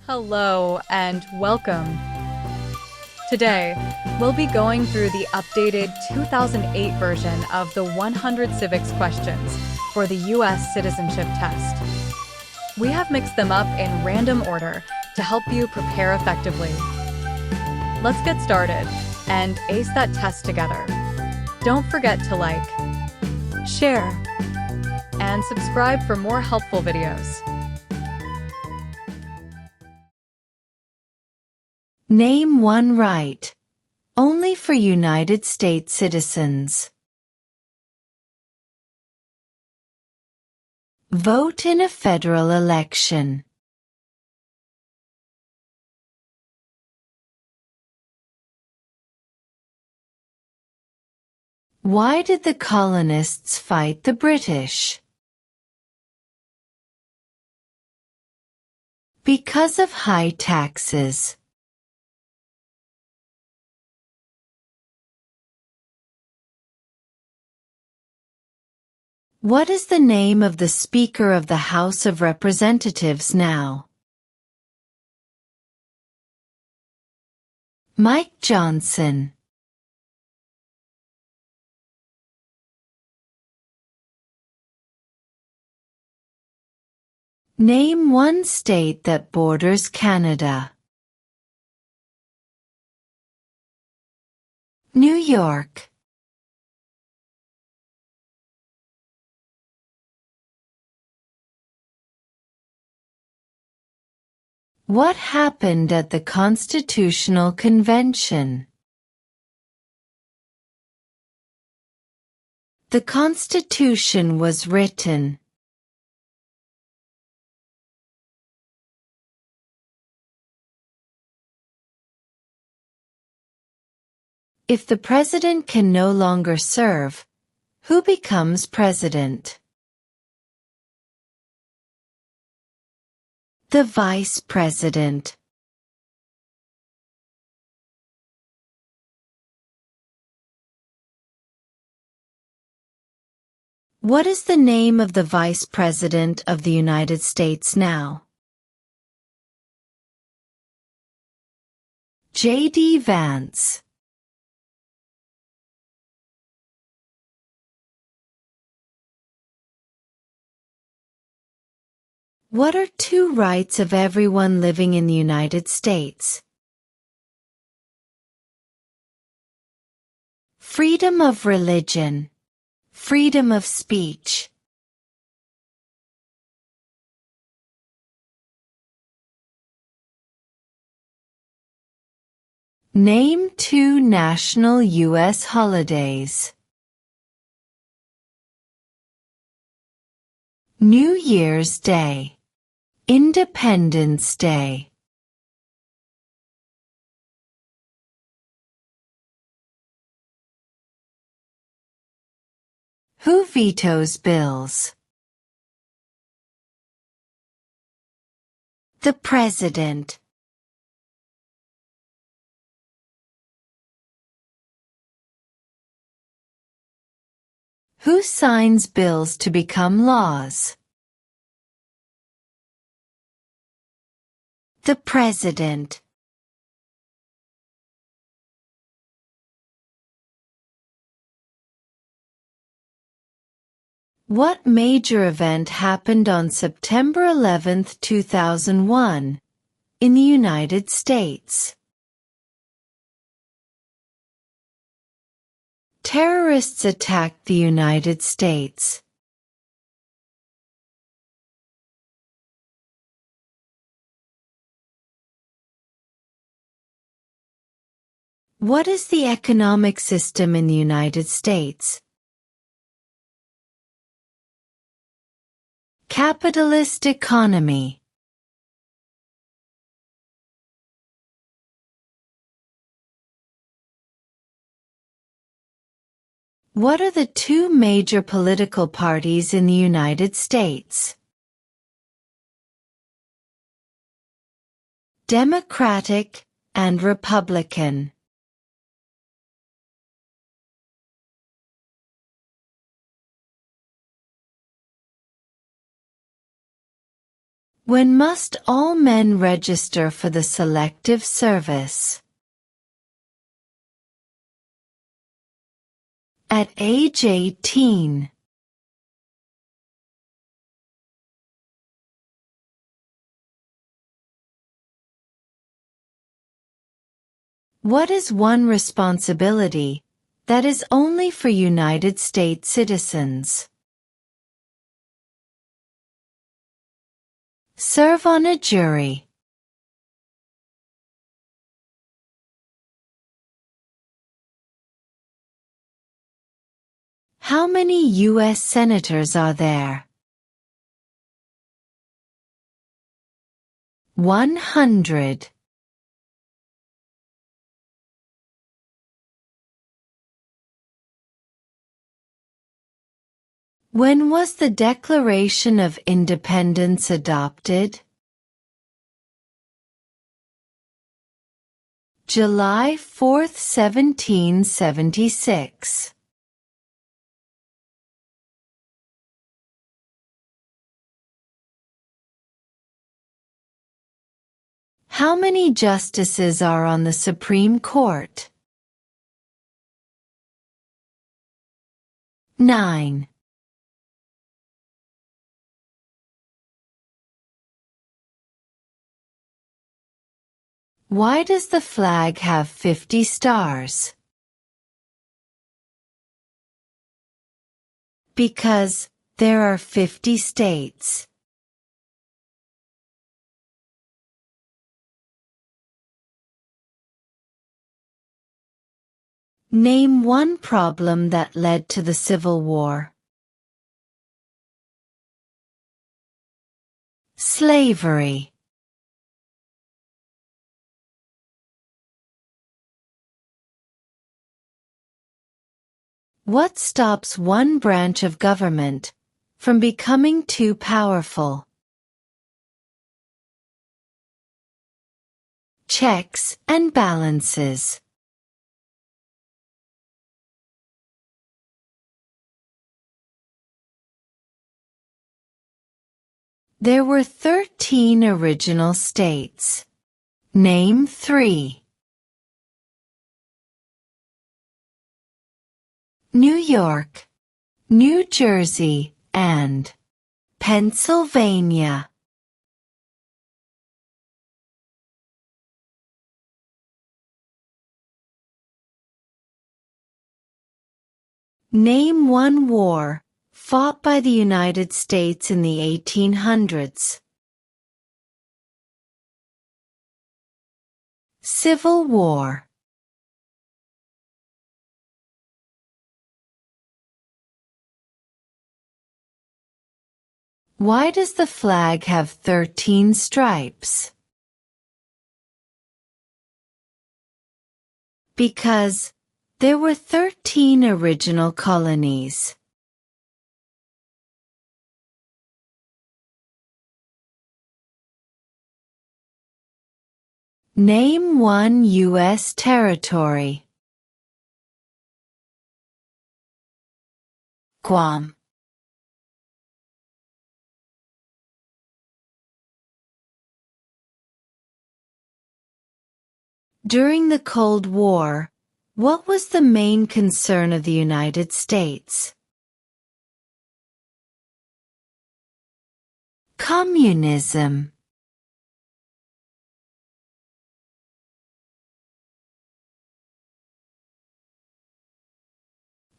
Hello and welcome. Today, we'll be going through the updated 2008 version of the 100 Civics Questions for the U.S. Citizenship Test. We have mixed them up in random order to help you prepare effectively. Let's get started and ace that test together. Don't forget to like, share, and subscribe for more helpful videos. Name one right. Only for United States citizens. Vote in a federal election. Why did the colonists fight the British? Because of high taxes. What is the name of the Speaker of the House of Representatives now? Mike Johnson. Name one state that borders Canada. New York. What happened at the Constitutional Convention? The Constitution was written. If the president can no longer serve, who becomes president? The vice president. What is the name of the Vice President of the United States now? J.D. Vance. What are two rights of everyone living in the United States? Freedom of religion. Freedom of speech. Name two national U.S. holidays. New Year's Day. Independence Day. Who vetoes bills? The President. Who signs bills to become laws? The President. What major event happened on September 11, 2001, in the United States? Terrorists attacked the United States. What is the economic system in the United States? Capitalist economy. What are the two major political parties in the United States? Democratic and Republican. When must all men register for the Selective Service? At age 18. What is one responsibility that is only for United States citizens? Serve on a jury. How many U.S. senators are there? 100. When was the Declaration of Independence adopted? July 4, 1776. How many justices are on the Supreme Court? 9. Why does the flag have 50 stars? Because there are 50 states. Name one problem that led to the Civil War. Slavery. What stops one branch of government from becoming too powerful? Checks and balances. There were 13 original states. Name 3. New York, New Jersey, and Pennsylvania. Name one war fought by the United States in the 1800s. Civil War. Why does the flag have 13 stripes? Because there were 13 original colonies. Name one U.S. territory. Guam. During the Cold War, what was the main concern of the United States? Communism.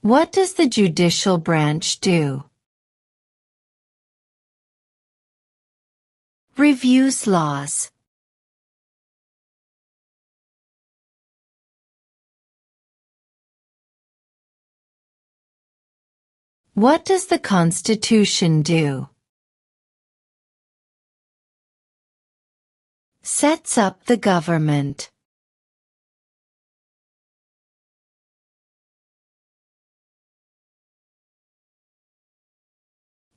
What does the judicial branch do? Reviews laws. What does the Constitution do? Sets up the government.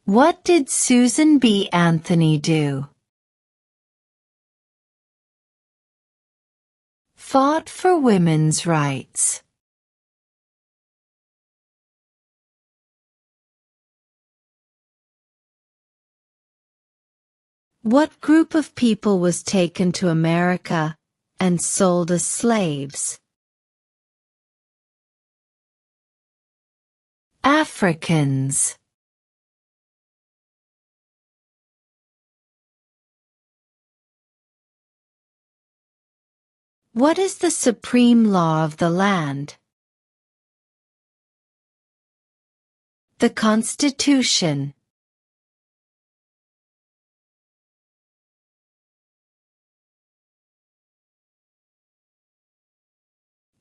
What did Susan B. Anthony do? Fought for women's rights. What group of people was taken to America and sold as slaves? Africans. What is the supreme law of the land? The Constitution.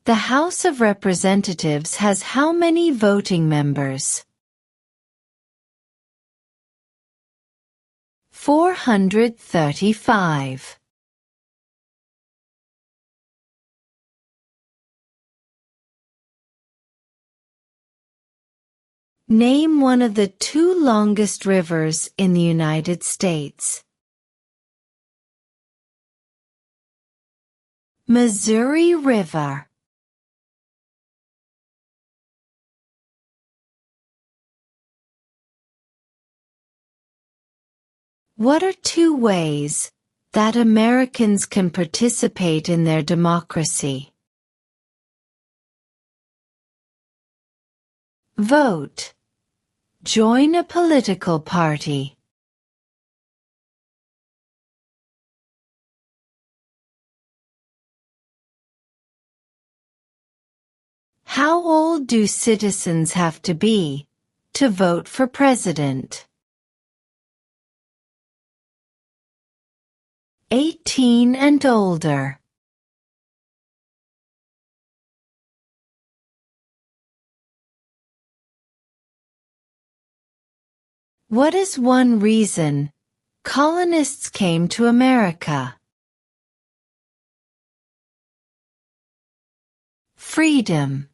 The House of Representatives has how many voting members? 435. Name one of the two longest rivers in the United States. Missouri River. What are two ways that Americans can participate in their democracy? Vote. Join a political party. How old do citizens have to be to vote for president? 18 and older. What is one reason colonists came to America? Freedom.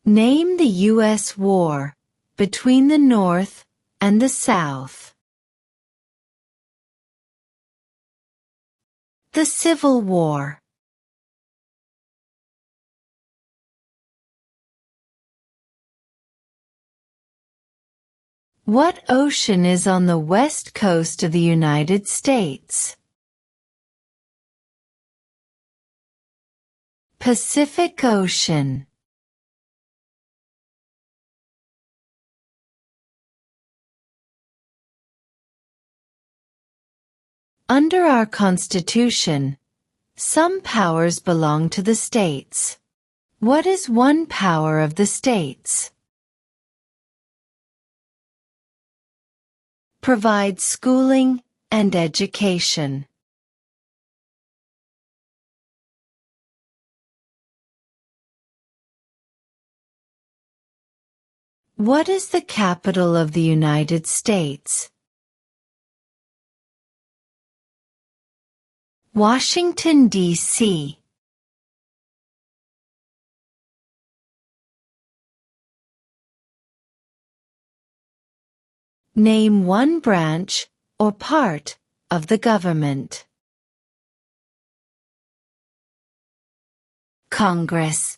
Name the U.S. war between the North and the South. The Civil War. What ocean is on the west coast of the United States? Pacific Ocean. Under our Constitution, some powers belong to the states. What is one power of the states? Provide schooling and education. What is the capital of the United States? Washington, D.C. Name one branch or part of the government. Congress.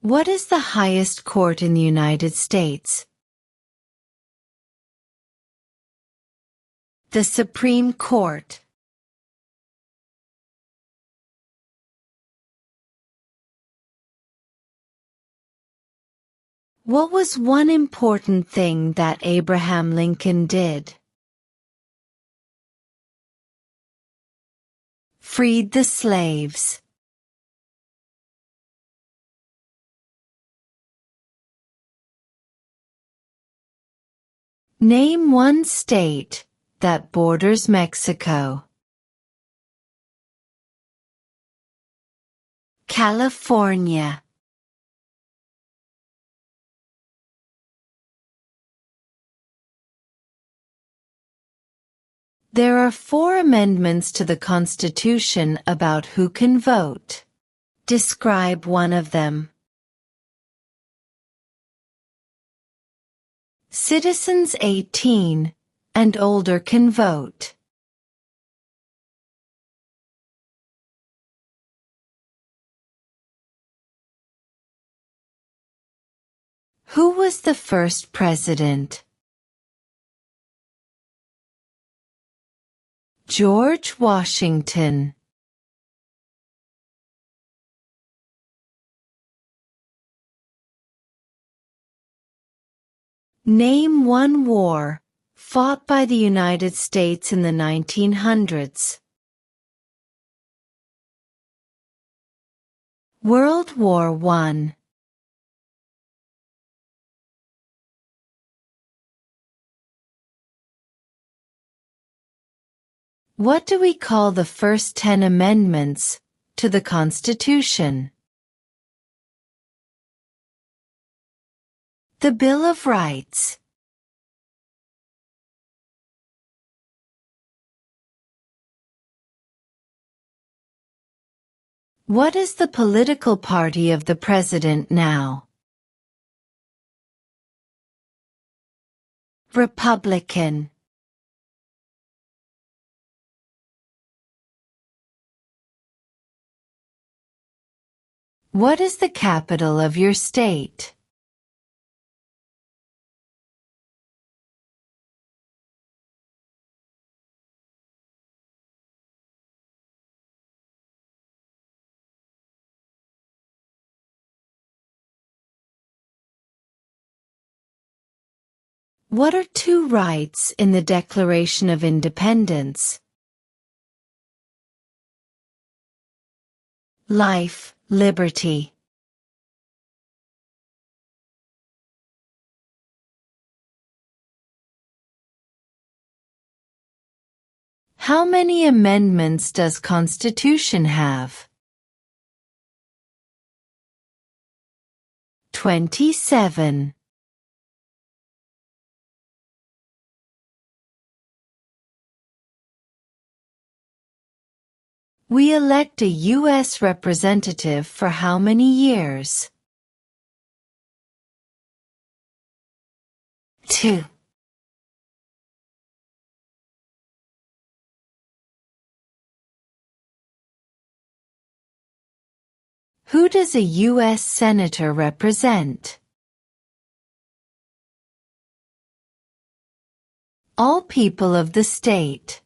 What is the highest court in the United States? The Supreme Court. What was one important thing that Abraham Lincoln did? Freed the slaves. Name one state that borders Mexico. California. There are 4 amendments to the Constitution about who can vote. Describe one of them. Citizens 18 and older can vote. Who was the first president? George Washington. Name one war fought by the United States in the 1900s. World War I. What do we call the first 10 amendments to the Constitution? The Bill of Rights. What is the political party of the president now? Republican. What is the capital of your state? What are two rights in the Declaration of Independence? Life, liberty. How many amendments does Constitution have? 27. We elect a U.S. representative for how many years? 2. Who does a U.S. Senator represent? All people of the state.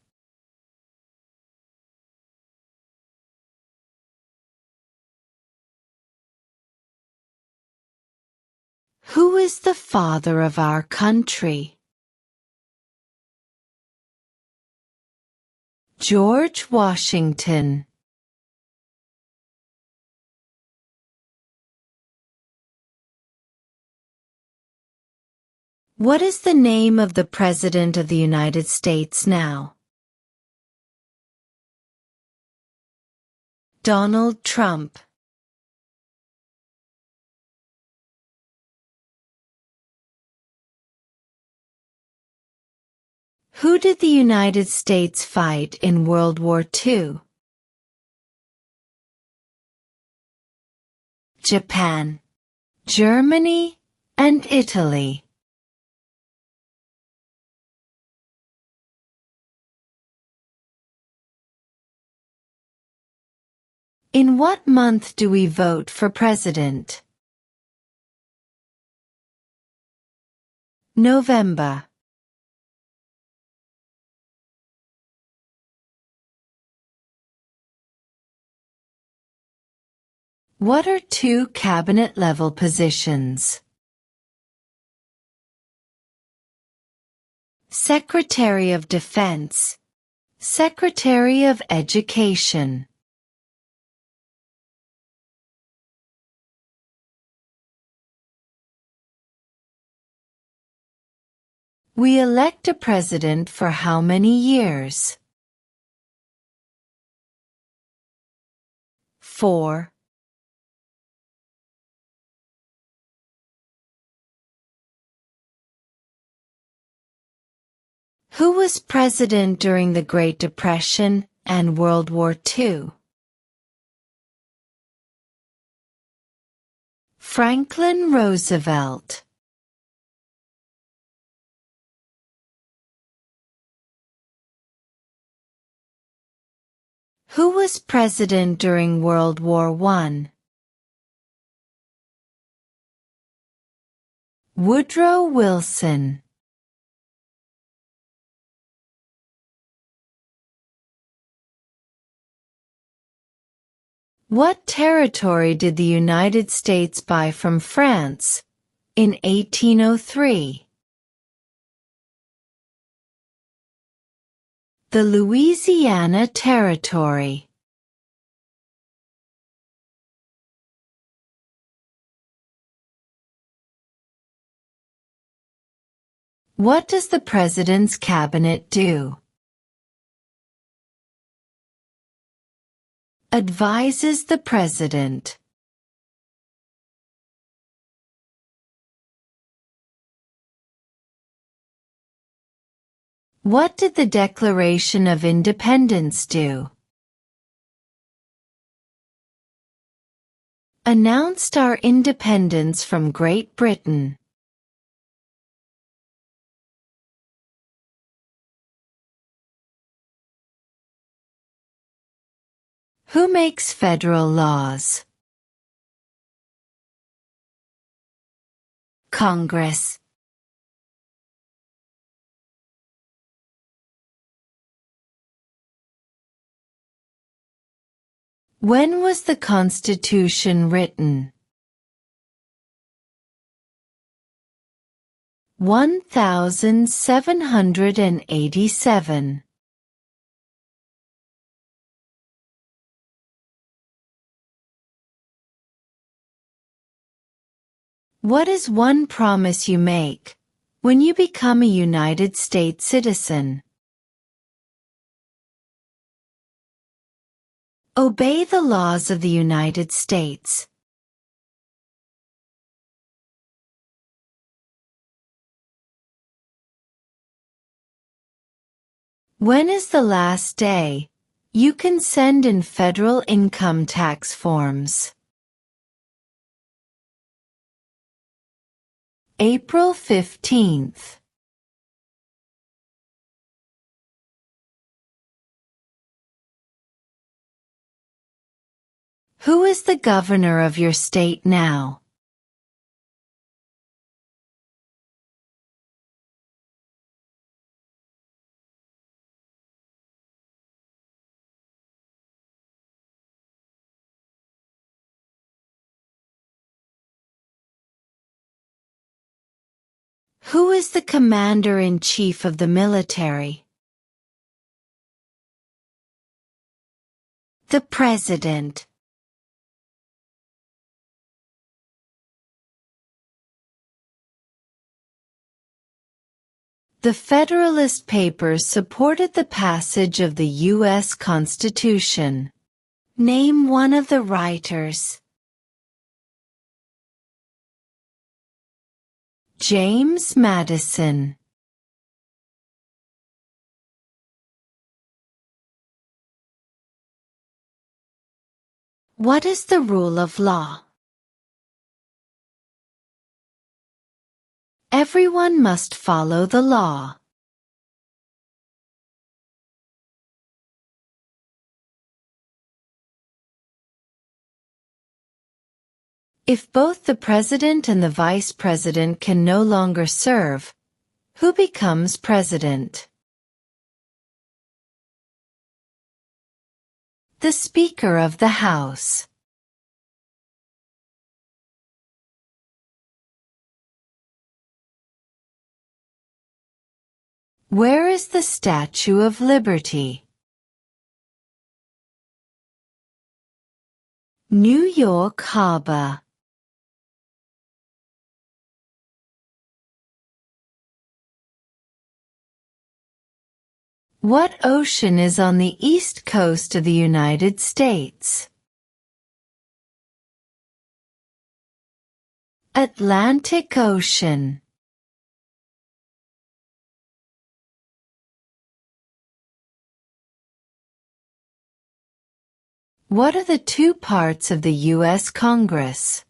Who is the father of our country? George Washington. What is the name of the President of the United States now? Donald Trump. Who did the United States fight in World War II? Japan, Germany, and Italy. In what month do we vote for president? November. What are two cabinet-level positions? Secretary of Defense, Secretary of Education. We elect a president for how many years? 4. Who was president during the Great Depression and World War II? Franklin Roosevelt. Who was president during World War I? Woodrow Wilson. What territory did the United States buy from France in 1803? The Louisiana Territory. What does the President's Cabinet do? Advises the President. What did the Declaration of Independence do? Announced our independence from Great Britain. Who makes federal laws? Congress. When was the Constitution written? 1787. What is one promise you make when you become a United States citizen? Obey the laws of the United States. When is the last day you can send in federal income tax forms? April 15th. Who is the governor of your state now? Who is the commander-in-chief of the military? The President. The Federalist Papers supported the passage of the U.S. Constitution. Name one of the writers. James Madison. What is the rule of law? Everyone must follow the law. If both the president and the vice president can no longer serve, who becomes president? The Speaker of the House. Where is the Statue of Liberty? New York Harbor. What ocean is on the east coast of the United States? Atlantic Ocean. What are the two parts of the U.S. Congress?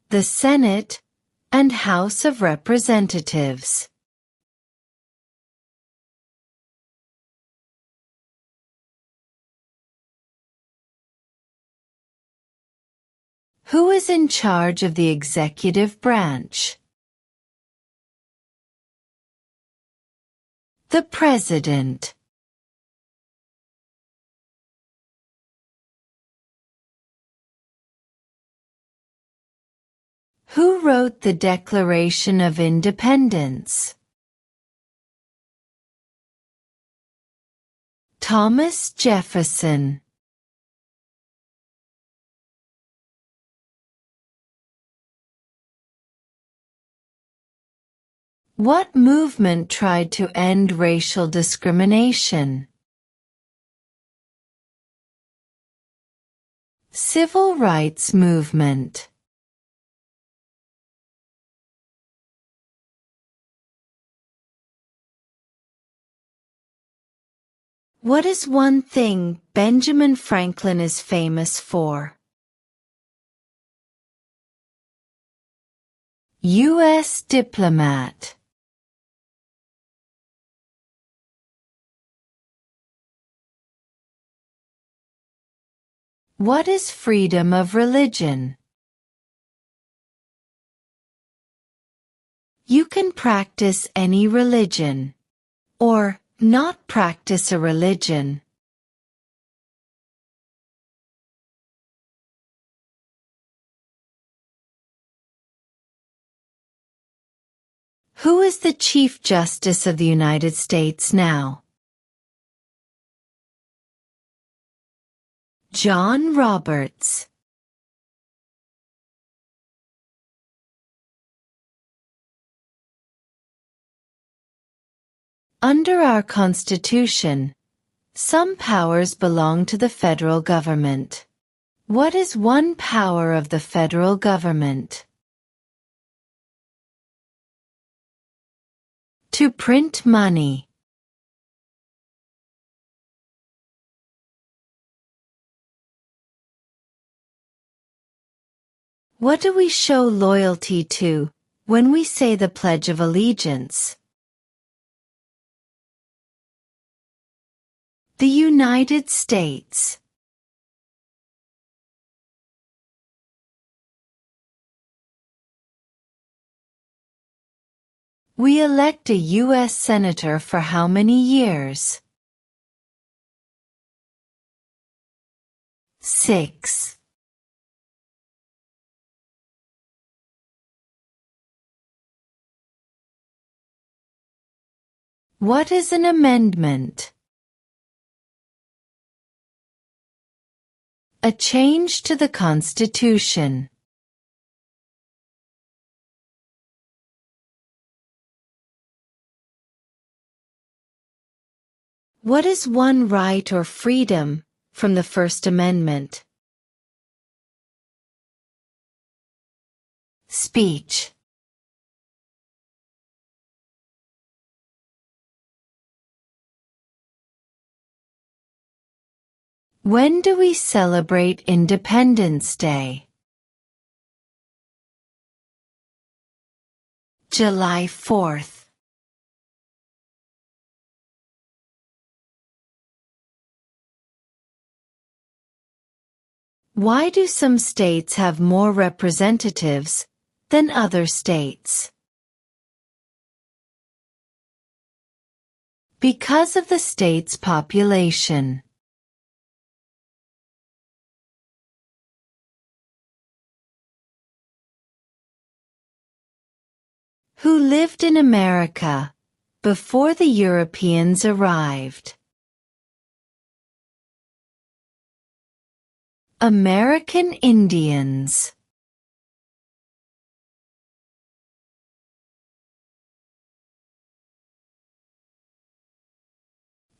The Senate and House of Representatives. Who is in charge of the executive branch? The President. Who wrote the Declaration of Independence? Thomas Jefferson. What movement tried to end racial discrimination? Civil rights movement. What is one thing Benjamin Franklin is famous for? U.S. diplomat. What is freedom of religion? You can practice any religion, or not practice a religion. Who is the Chief Justice of the United States now? John Roberts. Under our Constitution, some powers belong to the federal government. What is one power of the federal government? To print money. What do we show loyalty to when we say the Pledge of Allegiance? The United States. We elect a U.S. Senator for how many years? 6. What is an amendment? A change to the Constitution. What is one right or freedom from the First Amendment? Speech. When do we celebrate Independence Day? July 4th. Why do some states have more representatives than other states? Because of the state's population. Who lived in America before the Europeans arrived? American Indians.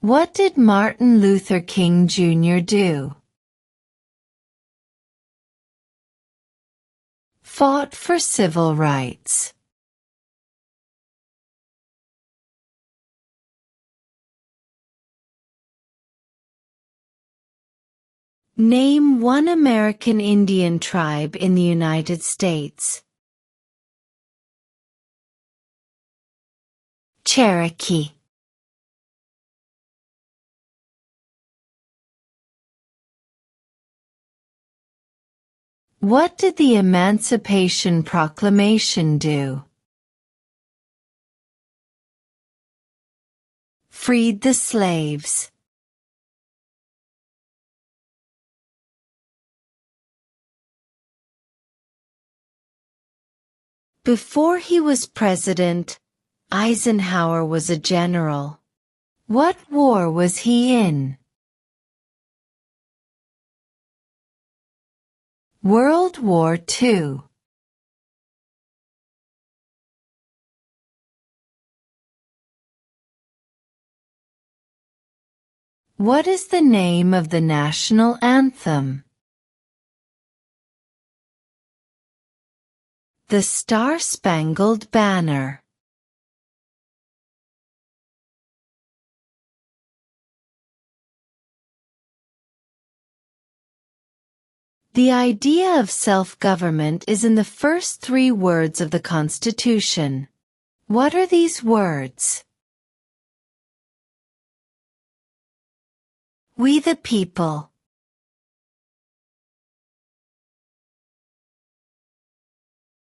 What did Martin Luther King Jr. do? Fought for civil rights. Name one American Indian tribe in the United States. Cherokee. What did the Emancipation Proclamation do? Freed the slaves. Before he was president, Eisenhower was a general. What war was he in? World War II. What is the name of the national anthem? The Star-Spangled Banner. The idea of self-government is in the first 3 words of the Constitution. What are these words? We the people.